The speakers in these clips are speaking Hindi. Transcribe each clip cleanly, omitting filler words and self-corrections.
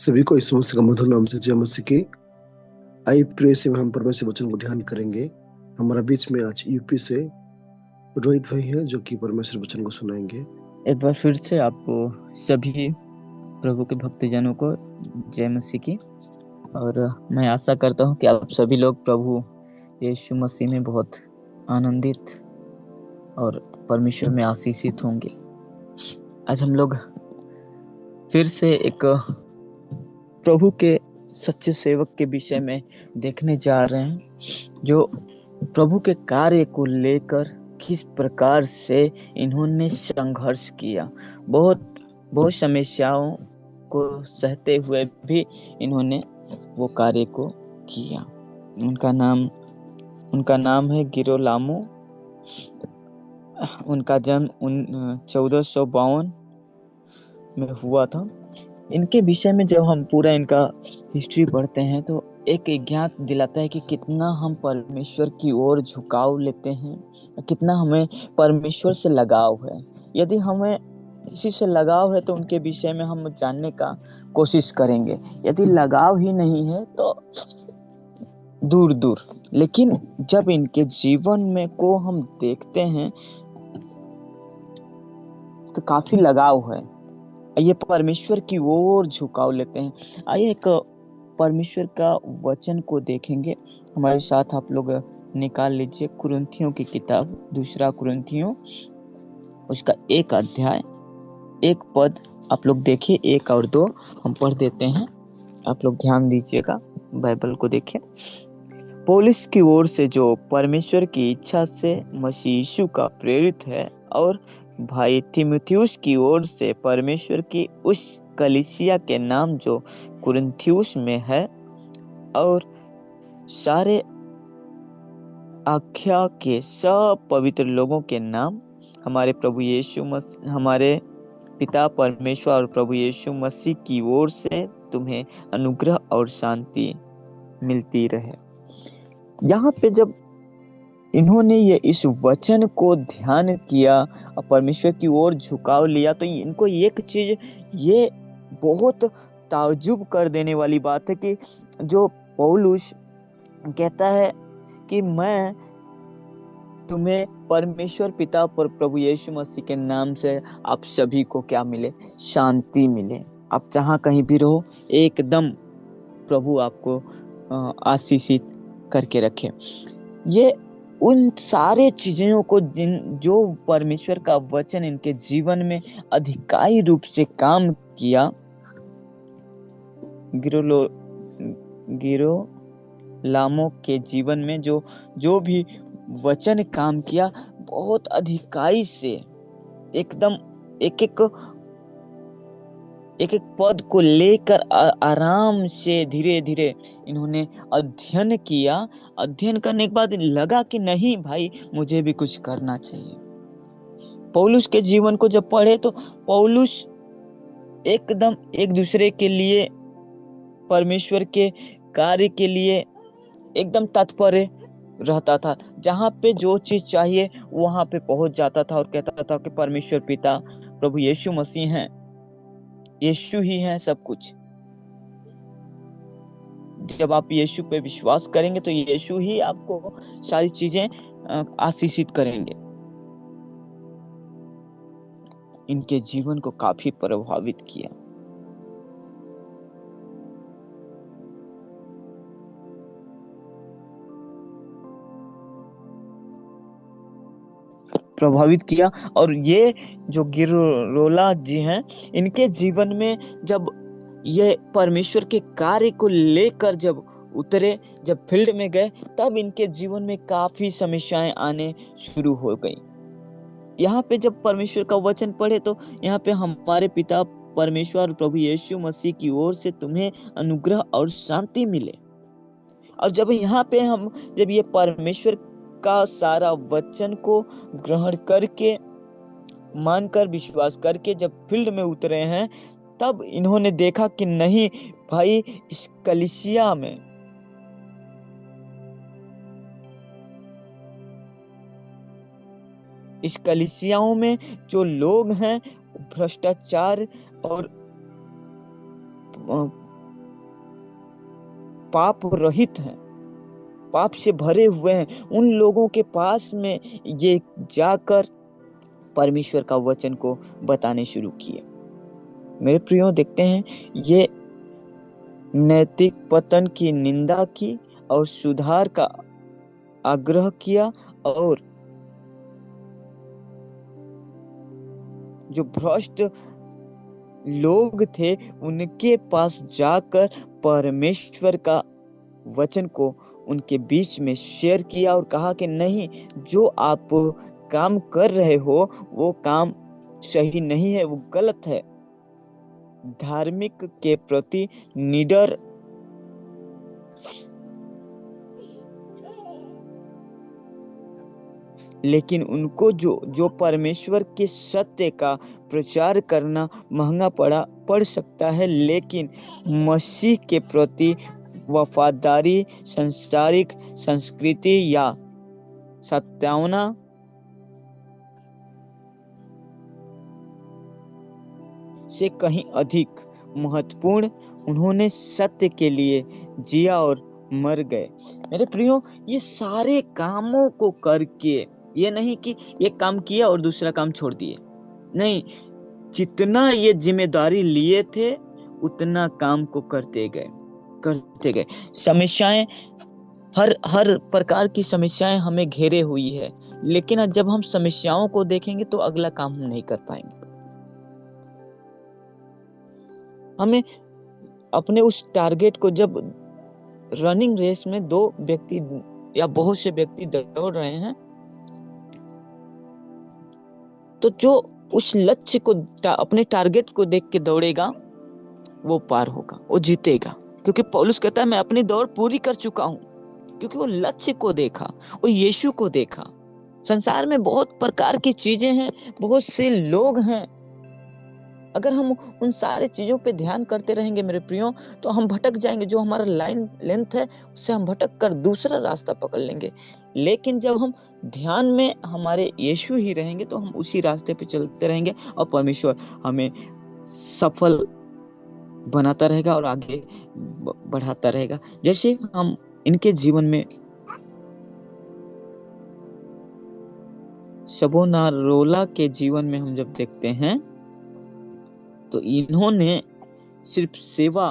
सभी को यीशु मसीह का मधुर नाम से जय मसीह की। आइए प्रिय से हम परमेश्वर वचन को ध्यान करेंगे। हमारा बीच में आज यूपी से रोहित भाई हैं जो कि परमेश्वर वचन को सुनाएंगे। एक बार फिर से आपको सभी प्रभु के भक्तजनों को जय मसीह की। और मैं आशा करता हूँ कि आप सभी लोग प्रभु यीशु मसीह में बहुत आनंदित और परमेश्वर में आशीषित होंगे। आज हम लोग फिर से एक प्रभु के सच्चे सेवक के विषय में देखने जा रहे हैं, जो प्रभु के कार्य को लेकर किस प्रकार से इन्होंने संघर्ष किया। बहुत बहुत समस्याओं को सहते हुए भी इन्होंने वो कार्य को किया। उनका नाम है गिरोलामो। उनका जन्म 1452 में हुआ था। इनके विषय में जब हम पूरा इनका हिस्ट्री पढ़ते हैं तो एक ज्ञात दिलाता है कि कितना हम परमेश्वर की ओर झुकाव लेते हैं, कितना हमें परमेश्वर से लगाव है। यदि हमें किसी से लगाव है तो उनके विषय में हम जानने का कोशिश करेंगे। यदि लगाव ही नहीं है तो दूर दूर। लेकिन जब इनके जीवन में को हम देखते हैं तो काफी लगाव है। ये परमेश्वर की ओर झुकाव लेते हैं। आइए एक परमेश्वर का वचन को देखेंगे। हमारे साथ आप लोग निकाल लीजिए कुरिन्थियों की किताब, दूसरा कुरिन्थियों, उसका 1 अध्याय 1 पद। आप लोग देखिए 1 और 2 हम पढ़ देते हैं। आप लोग ध्यान दीजिएगा, बाइबल को देखिए। पौलुस की ओर से जो परमेश्वर की इच्छा से मसीह यीशु का प्रेरित है, और भाई तीमुथियुस की ओर से परमेश्वर की उस कलीसिया के नाम जो कुरिन्थियुस में है, और सारे आख्या के सब पवित्र लोगों के नाम, हमारे पिता परमेश्वर और प्रभु यीशु मसीह की ओर से तुम्हें अनुग्रह और शांति मिलती रहे। यहाँ पे जब इन्होंने ये इस वचन को ध्यान किया और परमेश्वर की ओर झुकाव लिया, तो इनको एक चीज ये बहुत ताज्जुब कर देने वाली बात है कि जो पौलुस कहता है कि मैं तुम्हें परमेश्वर पिता पर प्रभु यीशु मसीह के नाम से आप सभी को क्या मिले, शांति मिले। आप जहाँ कहीं भी रहो, एकदम प्रभु आपको आशीषित करके रखे। ये उन सारे चीजों को जो परमेश्वर का वचन इनके जीवन में अधिकाई रूप से काम किया, गिरोलामो के जीवन में जो भी वचन काम किया, बहुत अधिकाई से एकदम एक एक पद को लेकर आराम से धीरे धीरे इन्होंने अध्ययन किया। अध्ययन करने के बाद लगा कि नहीं भाई, मुझे भी कुछ करना चाहिए। पौलुस के जीवन को जब पढ़े तो पौलुस एकदम एक दूसरे के लिए, परमेश्वर के कार्य के लिए एकदम तत्पर रहता था। जहाँ पे जो चीज चाहिए वहां पे पहुंच जाता था और कहता था कि परमेश्वर पिता प्रभु यीशु मसीह हैं, यीशु ही है सब कुछ। जब आप यीशु पे विश्वास करेंगे तो यीशु ही आपको सारी चीजें आशीषित करेंगे। इनके जीवन को काफी प्रभावित किया। और ये जो गिरोला जी हैं, इनके जीवन में जब ये परमेश्वर के कार्य को लेकर जब उतरे, जब फील्ड में गए, तब इनके जीवन में काफी समस्याएं आने शुरू हो गई। यहाँ पे जब परमेश्वर का वचन पढ़े तो यहाँ पे हमारे पिता परमेश्वर और प्रभु यीशु मसीह की ओर से तुम्हें अनुग्रह और शांति मिले। और जब यहाँ पे जब ये परमेश्वर का सारा वचन को ग्रहण करके, मानकर, विश्वास करके जब फील्ड में उतरे हैं, तब इन्होंने देखा कि नहीं भाई, इस कलीसियाओं में जो लोग हैं भ्रष्टाचार और पाप रहित हैं, पाप से भरे हुए हैं, उन लोगों के पास में ये जाकर परमेश्वर का वचन को बताने शुरू किए। मेरे प्रियो, देखते हैं ये नैतिक पतन की निंदा की और सुधार का आग्रह किया, और जो भ्रष्ट लोग थे उनके पास जाकर परमेश्वर का वचन को उनके बीच में शेयर किया और कहा कि नहीं, जो आप काम कर रहे हो वो काम सही नहीं है, वो गलत है। धार्मिक के प्रति निडर लेकिन उनको जो परमेश्वर के सत्य का प्रचार करना महंगा पड़ सकता है, लेकिन मसीह के प्रति वफादारी सांसारिक संस्कृति या सत्यावना से कहीं अधिक महत्वपूर्ण, उन्होंने सत्य के लिए जिया और मर गए। मेरे प्रियो, ये सारे कामों को करके, ये नहीं कि एक काम किया और दूसरा काम छोड़ दिए, नहीं, जितना ये जिम्मेदारी लिए थे उतना काम को करते गए। समस्याएं, हर प्रकार की समस्याएं हमें घेरे हुई है, लेकिन जब हम समस्याओं को देखेंगे तो अगला काम हम नहीं कर पाएंगे। हमें अपने उस टारगेट को, जब रनिंग रेस में दो व्यक्ति या बहुत से व्यक्ति दौड़ रहे हैं, तो जो उस लक्ष्य को, अपने टारगेट को देख के दौड़ेगा वो पार होगा, वो जीतेगा। क्योंकि पौलुस कहता है मैं अपनी दौड़ पूरी कर चुका हूं, क्योंकि वो लक्ष्य को देखा, वो यीशु को देखा। संसार में बहुत प्रकार की चीजें हैं, बहुत से लोग हैं, अगर हम उन सारे चीजों पे ध्यान करते रहेंगे मेरे प्रियो, तो हम भटक जाएंगे। जो हमारा लेंथ है उससे हम भटक कर दूसरा रास्ता पकड़ लेंगे। लेकिन जब हम ध्यान में हमारे यीशु ही रहेंगे तो हम उसी रास्ते पे चलते रहेंगे और परमेश्वर हमें सफल बनाता रहेगा और आगे बढ़ाता रहेगा। जैसे हम इनके जीवन में सवोनारोला के जीवन में हम जब देखते हैं तो इन्होंने सिर्फ सेवा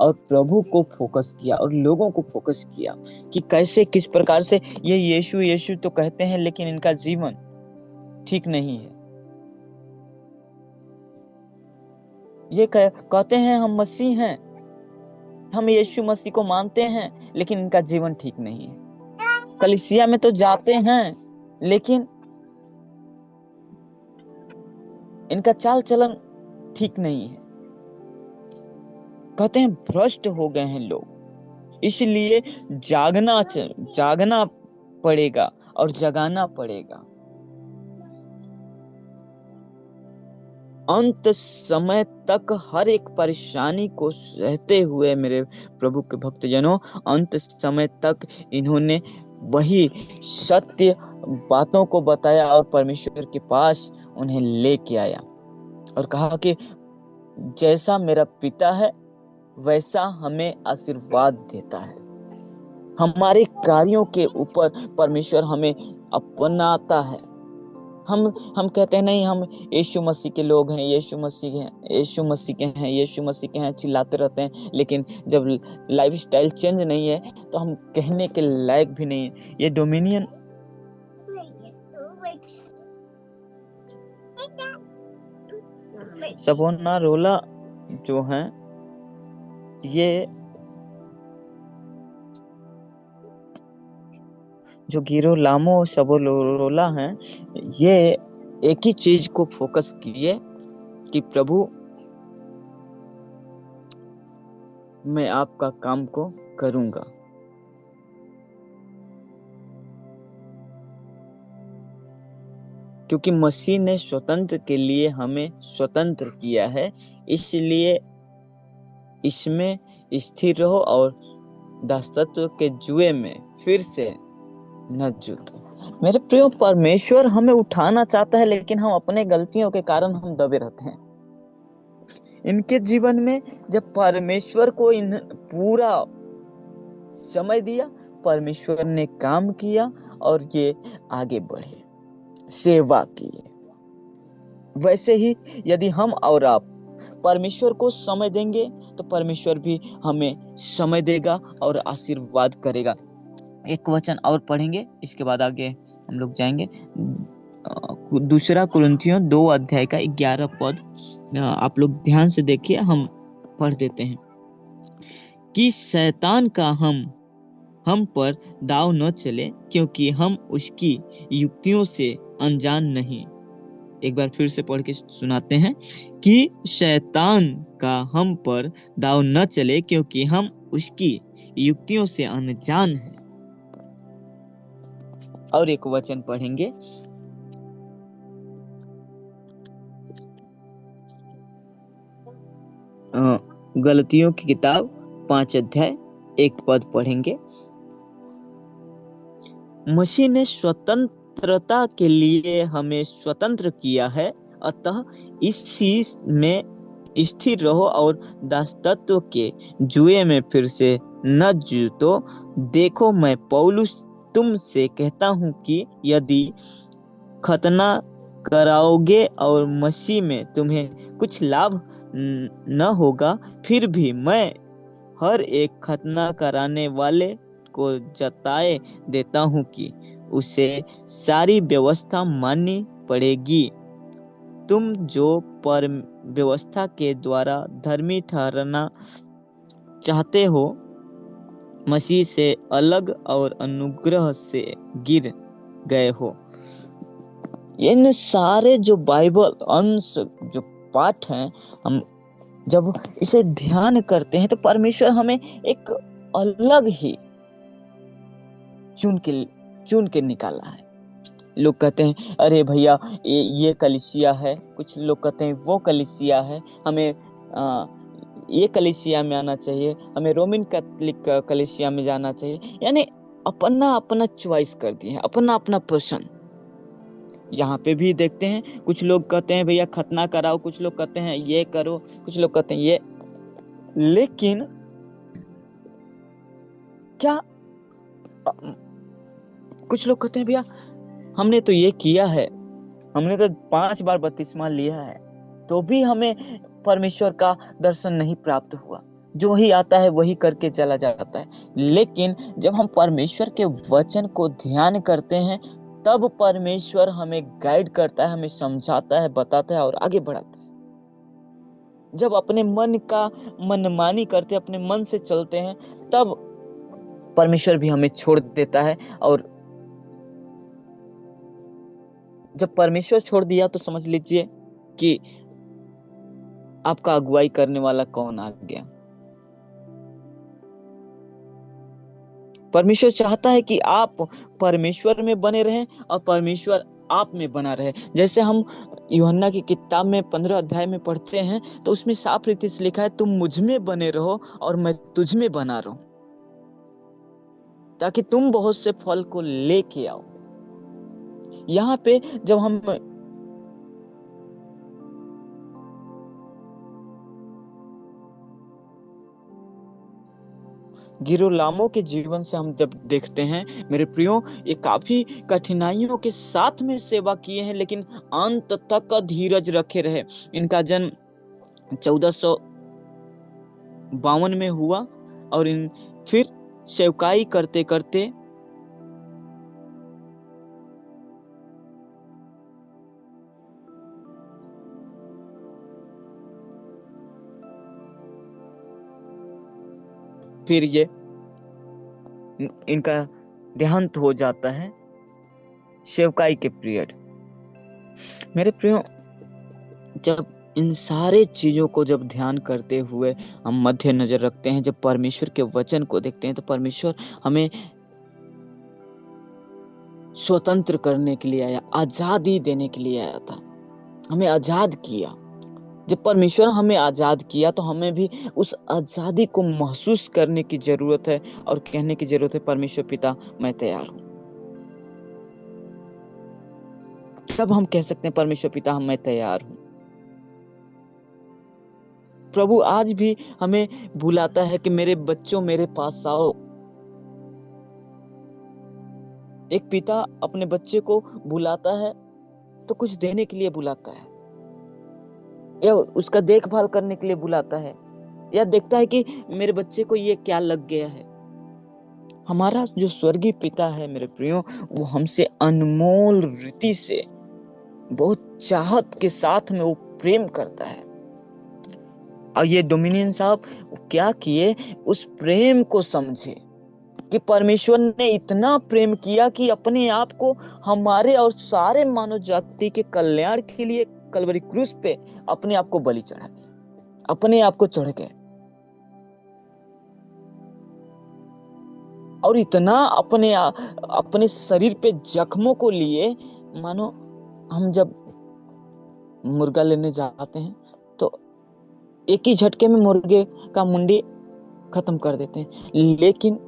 और प्रभु को फोकस किया और लोगों को फोकस किया कि कैसे, किस प्रकार से ये यीशु यीशु तो कहते हैं लेकिन इनका जीवन ठीक नहीं है। ये कहते हैं हम मसीह हैं, हम यीशु मसीह को मानते हैं, लेकिन इनका जीवन ठीक नहीं है। कलीसिया में तो जाते हैं लेकिन इनका चाल चलन ठीक नहीं है। कहते हैं भ्रष्ट हो गए हैं लोग, इसलिए जागना पड़ेगा और जगाना पड़ेगा। अंत समय तक हर एक परेशानी को सहते हुए मेरे प्रभु के भक्तजनों, अंत समय तक इन्होंने वही सत्य बातों को बताया और परमेश्वर के पास उन्हें लेके आया और कहा कि जैसा मेरा पिता है वैसा हमें आशीर्वाद देता है। हमारे कार्यों के ऊपर परमेश्वर हमें अपनाता है। हम कहते हैं नहीं, हम यीशु मसीह के लोग हैं, यीशु मसीह के हैं, चिल्लाते रहते हैं, लेकिन जब लाइफस्टाइल चेंज नहीं है तो हम कहने के लायक भी नहीं है। ये डोमिनियन सवोनारोला जो हैं, ये जो गिरोलामो सवोनारोला हैं, ये एक ही चीज को फोकस किए कि प्रभु मैं आपका काम को करूंगा। क्योंकि मसीह ने स्वतंत्र के लिए हमें स्वतंत्र किया है, इसलिए इसमें स्थिर रहो और दासत्व के जुए में फिर से न जूतो। मेरे प्रियो, परमेश्वर हमें उठाना चाहता है, लेकिन हम अपने गलतियों के कारण हम दबे रहते हैं। इनके जीवन में जब परमेश्वर को पूरा समय दिया, परमेश्वर ने काम किया और ये आगे बढ़े, सेवा की। वैसे ही यदि हम और आप परमेश्वर को समय देंगे तो परमेश्वर भी हमें समय देगा और आशीर्वाद करेगा। एक वचन और पढ़ेंगे, इसके बाद आगे हम लोग जाएंगे। दूसरा कुरिन्थियों 2 अध्याय का 11 पद, आप लोग ध्यान से देखिए, हम पढ़ देते हैं कि शैतान का हम पर दाव न चले, क्योंकि हम उसकी युक्तियों से अनजान नहीं। एक बार फिर से पढ़ के सुनाते हैं कि शैतान का हम पर दाव न चले, क्योंकि हम उसकी युक्तियों से अनजान हैं। और एक वचन पढ़ेंगे, गलतियों की किताब 5 अध्याय 1 पद पढ़ेंगे। मसीह ने स्वतंत्रता के लिए हमें स्वतंत्र किया है, अतः इसी में स्थिर रहो और दासत्व के जुए में फिर से न जूतो। देखो, मैं पौलुस तुमसे कहता हूं कि यदि खतना कराओगे और मसीह में तुम्हें कुछ लाभ न होगा, फिर भी मैं हर एक खतना कराने वाले को जताए देता हूं कि उसे सारी व्यवस्था माननी पड़ेगी। तुम जो पर व्यवस्था के द्वारा धर्मी ठहरना चाहते हो, मसीह से अलग और अनुग्रह से गिर गए हो। इन सारे जो बाइबल अंश, जो पाठ हैं, हम जब इसे ध्यान करते हैं तो परमेश्वर हमें एक अलग ही चुन के निकाला है। लोग कहते हैं अरे भैया ये कलीसिया है, कुछ लोग कहते हैं वो कलीसिया है, हमें ये कलीसिया में आना चाहिए, हमें रोमन कैथोलिक कलीसिया में जाना चाहिए। यानी अपना अपना चॉइस कर दिए हैं, अपना अपना पसंद। यहाँ पे भी देखते हैं, कुछ लोग कहते हैं भैया खतना कराओ, कुछ लोग कहते हैं ये करो, कुछ लोग कहते हैं ये। लेकिन क्या कुछ लोग कहते हैं भैया हमने तो ये किया है, हमने तो 5 बार बपतिस्मा लिया है, तो भी हमें परमेश्वर का दर्शन नहीं प्राप्त हुआ, जो ही आता है वही करके चला जाता है। लेकिन जब हम परमेश्वर के वचन को ध्यान करते हैं, तब परमेश्वर हमें गाइड करता है, हमें समझाता है, बताता है और आगे बढ़ाता है। जब अपने मन का मनमानी करते, अपने मन से चलते हैं, तब परमेश्वर भी हमें छोड़ देता है। और जब परमेश्वर छोड़ दिया तो समझ लीजिए कि आपका अगुवाई करने वाला कौन आ गया। परमेश्वर चाहता है कि आप परमेश्वर में बने रहें और परमेश्वर आप में बना रहे। जैसे हम यूहन्ना की किताब में 15 अध्याय में पढ़ते हैं, तो उसमें साफ रीति से लिखा है, तुम मुझ में बने रहो और मैं तुझ में बना रहूं, ताकि तुम बहुत से फल को लेके आओ। यहाँ पे जब हम गिरोलामो के जीवन से हम जब देखते हैं, मेरे प्रियो, ये काफी कठिनाइयों के साथ में सेवा किए हैं, लेकिन अंत तक धीरज रखे रहे। इनका जन्म 1452 में हुआ और फिर सेवकाई करते करते फिर ये इनका देहांत हो जाता है सेवकाई के पीरियड। मेरे प्रियो, जब इन सारे चीजों को जब ध्यान करते हुए हम मध्य नजर रखते हैं, जब परमेश्वर के वचन को देखते हैं, तो परमेश्वर हमें स्वतंत्र करने के लिए आया, आजादी देने के लिए आया था, हमें आजाद किया। जब परमेश्वर हमें आजाद किया तो हमें भी उस आजादी को महसूस करने की जरूरत है और कहने की जरूरत है, परमेश्वर पिता मैं तैयार हूं। तब हम कह सकते हैं परमेश्वर पिता मैं तैयार हूं। प्रभु आज भी हमें बुलाता है कि मेरे बच्चों मेरे पास आओ, एक पिता अपने बच्चे को बुलाता है तो कुछ देने के लिए बुलाता है, या उसका देखभाल करने के लिए बुलाता है, या देखता है कि मेरे बच्चे को ये क्या लग गया है। हमारा जो स्वर्गीय पिता है मेरे प्रियो, वो हमसे अनमोल रीति से, बहुत चाहत के साथ में वो प्रेम करता है। और ये डोमिनियन साहब क्या किए, उस प्रेम को समझे कि परमेश्वर ने इतना प्रेम किया कि अपने आप को हमारे और सारे मानव जाति के कल्याण के लिए कलवरी क्रूस पे अपने आप को बलि चढ़ा दिया, अपने आप को चढ़ गए। और इतना अपने शरीर पे जख्मों को लिए, मानो हम जब मुर्गा लेने जाते हैं तो एक ही झटके में मुर्गे का मुंडी खत्म कर देते हैं। लेकिन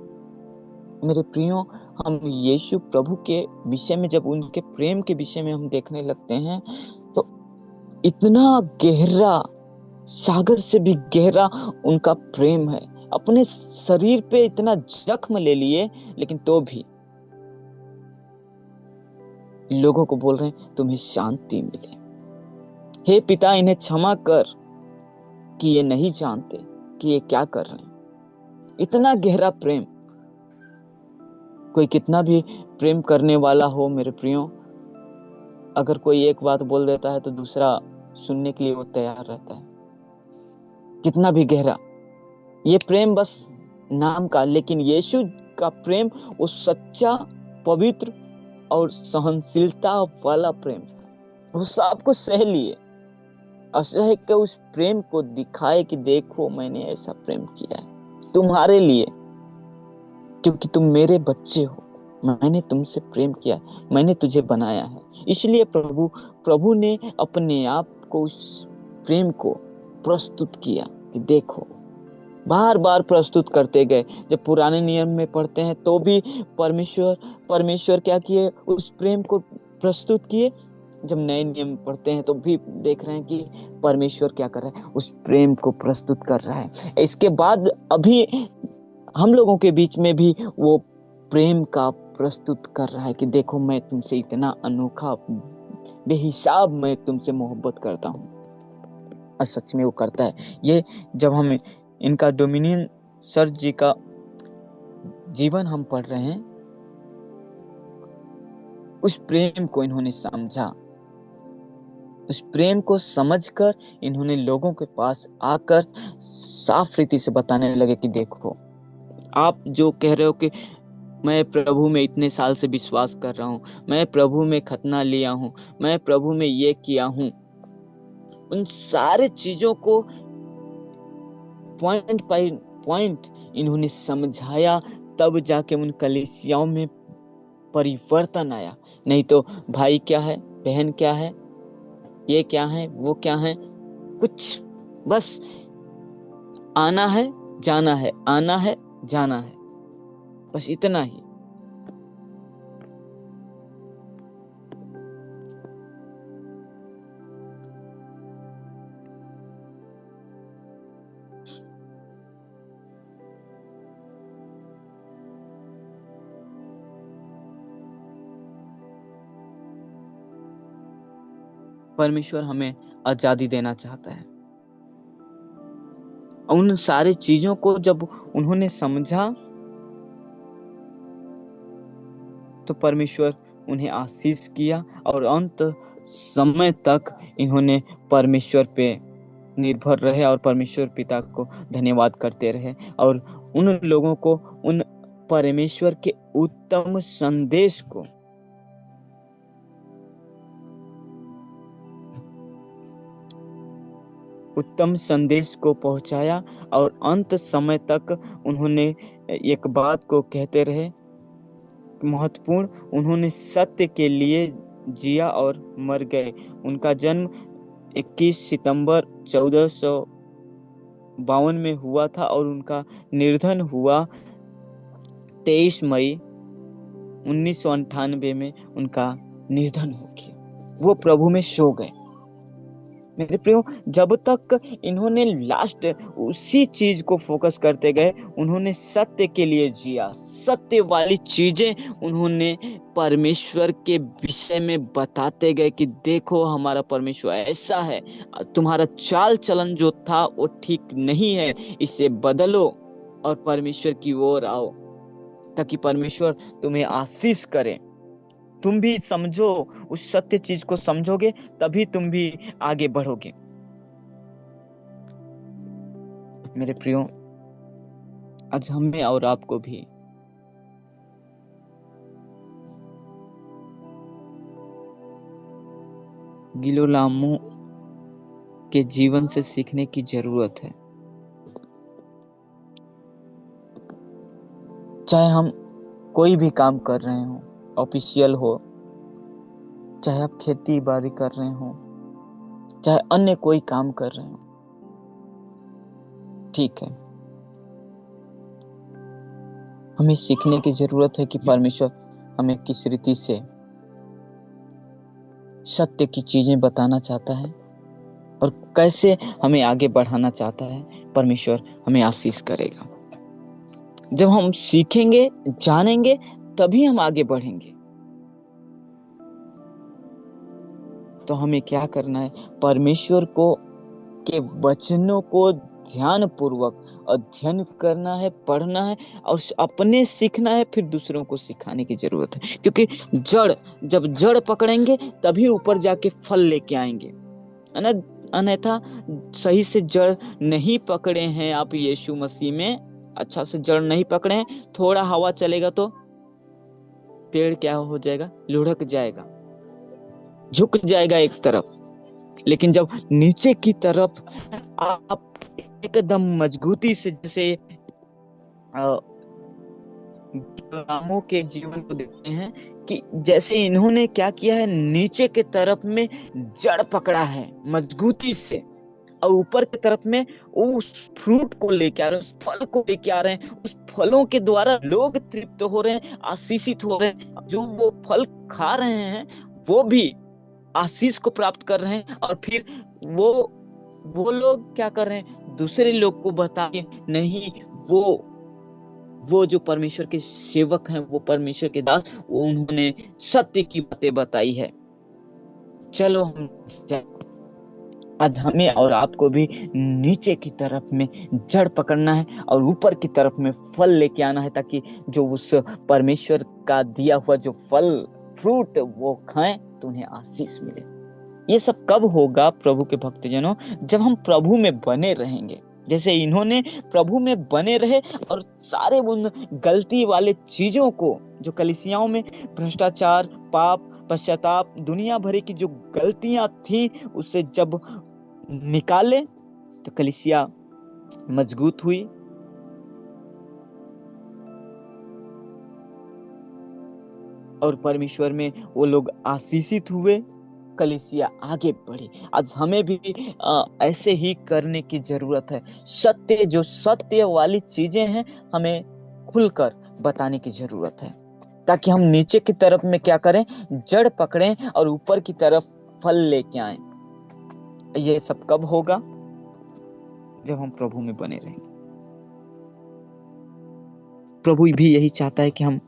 मेरे प्रियो, हम यीशु प्रभु के विषय में जब उनके प्रेम के विषय में हम देखने लगते हैं तो इतना गहरा, सागर से भी गहरा उनका प्रेम है। अपने शरीर पे इतना जख्म ले लिए, लेकिन तो भी लोगों को बोल रहे हैं तुम्हें शांति मिले। हे पिता, इन्हें क्षमा कर कि ये नहीं जानते कि ये क्या कर रहे हैं। इतना गहरा प्रेम। कोई कितना भी प्रेम करने वाला हो मेरे प्रियो, अगर कोई एक बात बोल देता है तो दूसरा सुनने के लिए वो तैयार रहता है। कितना भी गहरा ये प्रेम, बस नाम का। लेकिन यीशु का प्रेम वो सच्चा, पवित्र और सहनशीलता वाला प्रेम, वो सबको सह लिए, असह के उस प्रेम को दिखाए कि देखो मैंने ऐसा प्रेम किया है तुम्हारे लिए, क्योंकि तुम मेरे बच्चे हो, मैंने तुमसे प्रेम किया, मैंने तुझे बनाया है। इसलिए प्रभु ने अपने आप को, उस प्रेम को प्रस्तुत किया कि देखो, बार बार प्रस्तुत करते गए। जब पुराने नियम में पढ़ते हैं तो भी परमेश्वर क्या किए, उस प्रेम को प्रस्तुत किए। जब नए नियम पढ़ते हैं तो भी देख रहे हैं कि परमेश्वर क्या कर रहा है, उस प्रेम को प्रस्तुत कर रहा है। इसके बाद अभी हम लोगों के बीच में भी वो प्रेम का प्रस्तुत कर रहा है कि देखो मैं तुमसे इतना अनोखा, बेहिसाब मैं तुमसे मोहब्बत करता हूँ। और सच में वो करता है। ये जब हम इनका डोमिनियन सर जी का जीवन हम पढ़ रहे हैं, उस प्रेम को इन्होंने समझा। उस प्रेम को समझकर इन्होंने लोगों के पास आकर साफ रीति से बताने लगे कि देखो, आप जो कह रहे हो कि मैं प्रभु में इतने साल से विश्वास कर रहा हूँ, मैं प्रभु में खतना लिया हूँ, मैं प्रभु में ये किया हूँ, उन सारे चीजों को पॉइंट बाय पॉइंट इन्होंने समझाया, तब जाके उन कलीसियाओं में परिवर्तन आया। नहीं तो भाई क्या है, बहन क्या है, ये क्या है, वो क्या है, कुछ बस आना है जाना है, आना है जाना है, बस इतना ही। परमेश्वर हमें आजादी देना चाहता है। उन सारी चीजों को जब उन्होंने समझा तो परमेश्वर उन्हें आशीष किया, और अंत समय तक इन्होंने परमेश्वर पे निर्भर रहे और परमेश्वर पिता को धन्यवाद करते रहे। और उन लोगों को उन परमेश्वर के उत्तम संदेश को पहुंचाया, और अंत समय तक उन्होंने एक बात को कहते रहे, महत्वपूर्ण, उन्होंने सत्य के लिए जिया और मर गए। उनका जन्म 21 सितंबर 1452 में हुआ था और उनका निर्धन हुआ 23 मई 1998 में उनका निर्धन हो गया। वो प्रभु में सो गए। मेरे प्रियो, जब तक इन्होंने लास्ट उसी चीज को फोकस करते गए, उन्होंने सत्य के लिए जिया, सत्य वाली चीजें उन्होंने परमेश्वर के विषय में बताते गए कि देखो हमारा परमेश्वर ऐसा है, तुम्हारा चाल चलन जो था वो ठीक नहीं है, इसे बदलो और परमेश्वर की ओर आओ, ताकि परमेश्वर तुम्हें आशीष करे। तुम भी समझो, उस सत्य चीज को समझोगे तभी तुम भी आगे बढ़ोगे। मेरे प्रियो, आज हमें और आपको भी गिलोलामों के जीवन से सीखने की जरूरत है। चाहे हम कोई भी काम कर रहे हो, ऑफिशियल हो, चाहे आप खेती बाड़ी कर रहे हो, चाहे अन्य कोई काम कर रहे हो, ठीक है, हमें सीखने की जरूरत है कि परमेश्वर हमें किस रीति से सत्य की चीजें बताना चाहता है और कैसे हमें आगे बढ़ाना चाहता है। परमेश्वर हमें आशीष करेगा। जब हम सीखेंगे, जानेंगे, तभी हम आगे बढ़ेंगे। तो हमें क्या करना है? परमेश्वर को के वचनों को ध्यान पूर्वक अध्ययन करना है, पढ़ना है और अपने सीखना है, फिर दूसरों को सिखाने की जरूरत है। क्योंकि जब जड़ पकड़ेंगे तभी ऊपर जाके फल लेके आएंगे। अन्यथा सही से जड़ नहीं पकड़े हैं आप यीशु मसीह में, अच्छा से जड़ नहीं पकड़े हैं, थोड़ा हवा चलेगा तो पेड़ क्या हो जाएगा? लुढ़क जाएगा, झुक जाएगा एक तरफ। लेकिन जब नीचे की तरफ आप एकदम मजबूती से, जैसे गुलामों के जीवन को देखते हैं कि जैसे इन्होंने क्या किया है, नीचे के तरफ में जड़ पकड़ा है मजबूती से, और ऊपर की तरफ में उस फ्रूट को लेके आ रहे हैं, उस फल को लेके आ रहे हैं। उस फलों के द्वारा लोग तृप्त हो रहे हैं, आशीषित हो रहे हैं। जो वो फल खा रहे हैं वो भी आशीष को प्राप्त कर रहे हैं, और फिर वो लोग क्या कर रहे हैं? दूसरे लोग को बता के, नहीं, वो जो परमेश्वर के सेवक हैं, वो परमेश्वर के दास, वो उन्होंने सत्य की बातें बताई है। चलो आज हमें और आपको भी नीचे की तरफ में जड़ पकड़ना है और ऊपर की तरफ में फल लेके आना है, ताकि जो उस परमेश्वर का दिया हुआ जो फल फ्रूट वो खाएं तो उन्हें आशीष मिले। ये सब कब होगा प्रभु के भक्तजनों? जब हम प्रभु में बने रहेंगे, जैसे इन्होंने प्रभु में बने रहे और सारे उन गलती वाले चीजों को, जो कलीसियाओं में भ्रष्टाचार, पाप, पश्चाताप, दुनिया भर की जो गलतियां थी, उसे जब निकाले तो कलीसिया मजबूत हुई, और परमेश्वर में वो लोग आशीषित हुए, कलीसिया आगे बढ़ी। आज हमें भी ऐसे ही करने की जरूरत है। जो सत्य वाली चीजें हैं, हमें खुलकर बताने की जरूरत है, ताकि हम नीचे की तरफ में क्या करें? जड़ पकड़ें और ऊपर की तरफ फल लेके आए। ये सब कब होगा? जब हम प्रभु में बने रहेंगे। प्रभु भी यही चाहता है कि हम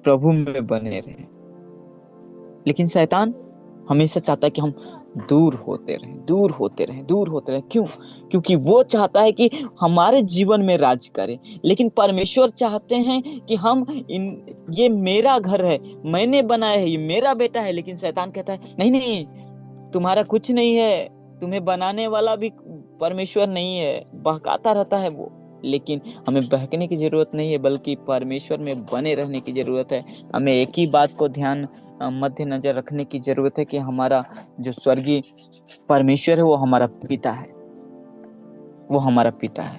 प्रभु में बने रहें, लेकिन शैतान हमेशा चाहता है कि हम दूर होते रहें। क्यों? क्योंकि वो चाहता है कि हमारे जीवन में राज करे। लेकिन परमेश्वर चाहते हैं कि हम ये मेरा घर है, मैंने बनाया है, ये मेरा बेटा है। लेकिन शैतान कहता है नहीं, तुम्हारा कुछ नहीं है, तुम्हें बनाने वाला भी परमेश्वर नहीं है, बहकाता रहता है वो। लेकिन हमें बहकने की जरूरत नहीं है, बल्कि परमेश्वर में बने रहने की जरूरत है। हमें एक ही बात को ध्यान मध्य नजर रखने की जरूरत है कि हमारा जो स्वर्गीय परमेश्वर है वो हमारा पिता है, वो हमारा पिता है।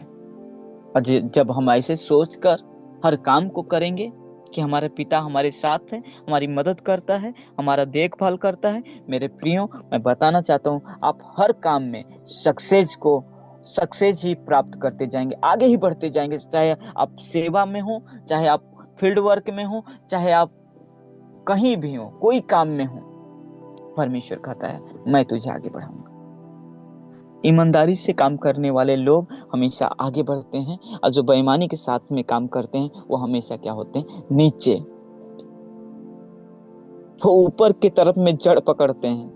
और जब हम ऐसे सोचकर हर काम को करेंगे कि हमारा पिता हमारे साथ है, हमारी मदद करता है, हमारा देखभाल करता है, मेरे प्रियो, मैं बताना चाहता हूँ, आप हर काम में सक्सेस ही प्राप्त करते जाएंगे, आगे ही बढ़ते जाएंगे। चाहे आप सेवा में हो, चाहे आप फील्ड वर्क में हो, चाहे आप कहीं भी हो, कोई काम में हो, परमेश्वर कहता है मैं तुझे आगे बढ़ाऊंगा। ईमानदारी से काम करने वाले लोग हमेशा आगे बढ़ते हैं, और जो बेईमानी के साथ में काम करते हैं वो हमेशा क्या होते हैं, नीचे। वो ऊपर की तरफ में जड़ पकड़ते हैं,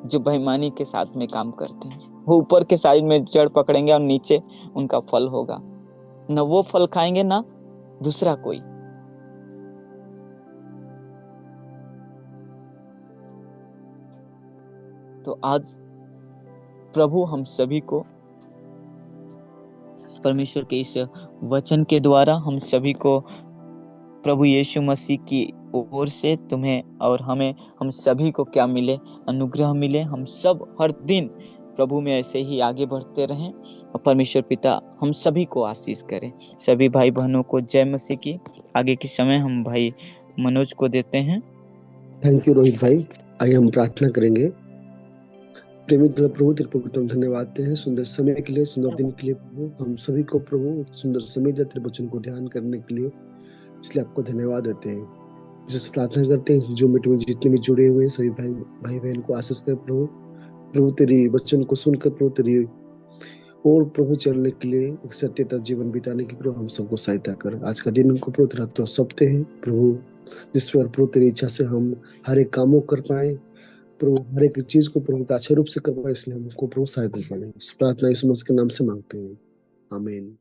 जो बेईमानी के साथ में काम करते हैं वो ऊपर के साइड में जड़ पकड़ेंगे और नीचे उनका फल होगा, न वो फल खाएंगे ना दूसरा कोई। तो आज प्रभु हम सभी को परमेश्वर के इस वचन के द्वारा हम सभी को प्रभु यीशु मसीह की ओर से तुम्हें और हमें, हम सभी को क्या मिले, अनुग्रह मिले। हम सब हर दिन प्रभु में ऐसे ही आगे बढ़ते रहें, और परमेश्वर पिता हम सभी को आशीष करें। सभी भाई बहनों को जय मसीह की। आगे के समय हम भाई मनोज को देते हैं। थैंक यू रोहित भाई। आइए हम प्रार्थना करेंगे। प्रेमी प्रभु तेरे पवित्र धन्यवाद देते हैं सुंदर समय के लिए, सुंदर दिन के लिए। प्रभु हम सभी को प्रभु सुंदर समय दिया तेरे वचन को ध्यान करने के लिए, इसलिए आपको धन्यवाद देते हैं। विशेष प्रार्थना करते हैं जो मीटिंग में जितने भी जुड़े हुए हैं सभी भाई बहन को आशीष कर प्रभु। प्रभु तेरी वचन को सुनकर प्रभु तेरी और प्रभु चलने के लिए एक सत्यता जीवन बिताने की प्रभु हम सबको सहायता कर। आज का दिन को प्रभु तेरा तो सप्ते हैं प्रभु, जिस पर प्रभु तेरी इच्छा से हम हर एक कामों कर पाए प्रभु, हर एक चीज को प्रभु अच्छे रूप से कर पाए, इसलिए हमको प्रभु सहायता करें। इस प्रार्थना यीशु मसीह के नाम से मांगते हैं, आमीन।